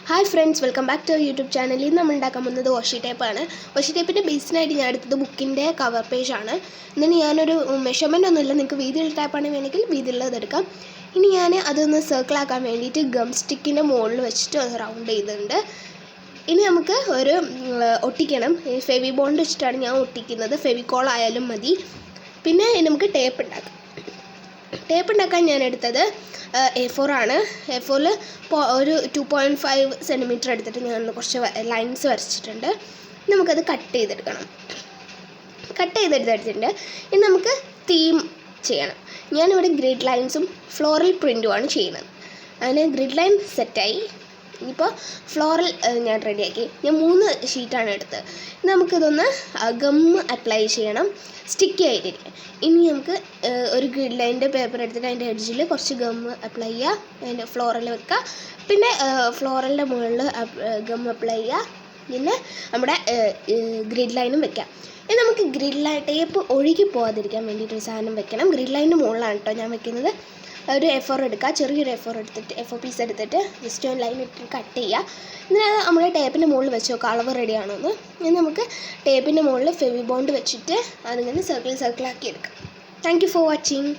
Hi friends, welcome back to YouTube channel. ഇന്ന് നമ്മൾ ഉണ്ടാക്കാൻ പോകുന്നത് വാഷി ടേപ്പാണ്. വാഷി ടേപ്പിൻ്റെ ബേസിനായിട്ട് ഞാൻ എടുത്തത് ബുക്കിൻ്റെ കവർ പേജാണ്. എന്നിട്ട് ഞാനൊരു മെഷർമെൻ്റ് ഒന്നുമില്ല, നിങ്ങൾക്ക് വീതിയുള്ള ടേപ്പാണ് വേണമെങ്കിൽ വീതിയുള്ളത് എടുക്കാം. ഇനി ഞാൻ അതൊന്ന് സർക്കിളാക്കാൻ വേണ്ടിയിട്ട് ഗം സ്റ്റിക്കിൻ്റെ മുകളിൽ വെച്ചിട്ട് റൗണ്ട് ചെയ്തിട്ടുണ്ട്. ഇനി നമുക്ക് ഒരു ഒട്ടിക്കണം. ഫെവി ബോണ്ട് വെച്ചിട്ടാണ് ഞാൻ ഒട്ടിക്കുന്നത്. ഫെവിക്കോൾ ആയാലും മതി. പിന്നെ നമുക്ക് ടേപ്പ് ഉണ്ടാക്കാം. ടേപ്പ് ഉണ്ടാക്കാൻ ഞാൻ എടുത്തത് A4 ആണ്. A4ൽ ഒരു 2.5 സെൻറ്റിമീറ്റർ എടുത്തിട്ട് ഞാൻ കുറച്ച് ലൈൻസ് വരച്ചിട്ടുണ്ട്. നമുക്കത് കട്ട് ചെയ്തെടുക്കണം. കട്ട് ചെയ്തെടുത്തിട്ടുണ്ട്. ഇനി നമുക്ക് തീം ചെയ്യണം. ഞാനിവിടെ ഗ്രിഡ് ലൈൻസും ഫ്ലോറൽ പ്രിൻറ്റുമാണ് ചെയ്യുന്നത്. അതിന് ഗ്രിഡ് ലൈൻ സെറ്റായി. ഇപ്പോൾ ഫ്ലോറൽ ഞാൻ റെഡിയാക്കി. ഞാൻ 3 ഷീറ്റാണ് എടുത്തത്. നമുക്കിതൊന്ന് ഗമ്മ് അപ്ലൈ ചെയ്യണം, സ്റ്റിക്കി ആയിട്ടിരിക്കും. ഇനി നമുക്ക് ഒരു ഗ്രിഡ് ലൈനിൻ്റെ പേപ്പർ എടുത്തിട്ട് അതിൻ്റെ എഡ്ജിൽ കുറച്ച് ഗമ്മ് അപ്ലൈ ചെയ്യുക, അതിൻ്റെ ഫ്ലോറൽ വെക്കുക. പിന്നെ ഫ്ലോറലിൻ്റെ മുകളിൽ ഗമ്മ് അപ്ലൈ ചെയ്യുക. പിന്നെ നമ്മുടെ ഗ്രിഡ് ലൈനും വെക്കാം. ഇനി നമുക്ക് ഗ്രിഡ് ലൈൻ ടേപ്പ് ഒഴുകി പോകാതിരിക്കാൻ വേണ്ടിയിട്ടൊരു സാധനം വെക്കണം. ഗ്രിഡ് ലൈനിൻ്റെ മുകളിലാണ് കേട്ടോ ഞാൻ വെക്കുന്നത്. ഒരു A4 എടുക്കുക, ചെറിയൊരു A4 പീസ് എടുത്തിട്ട് ജസ്റ്റ് ഒരു ലൈൻ ഇട്ട് കട്ട് ചെയ്യുക. എന്നിട്ട് നമ്മൾ ടേപ്പിൻ്റെ മുകളിൽ വെച്ച് നോക്കുക അളവ് റെഡിയാണോ എന്ന്. ഇനി നമുക്ക് ടേപ്പിൻ്റെ മുകളിൽ ഫെവി ബോണ്ട് വെച്ചിട്ട് അതിങ്ങനെ സർക്കിളാക്കി എടുക്കാം. Thank you for watching.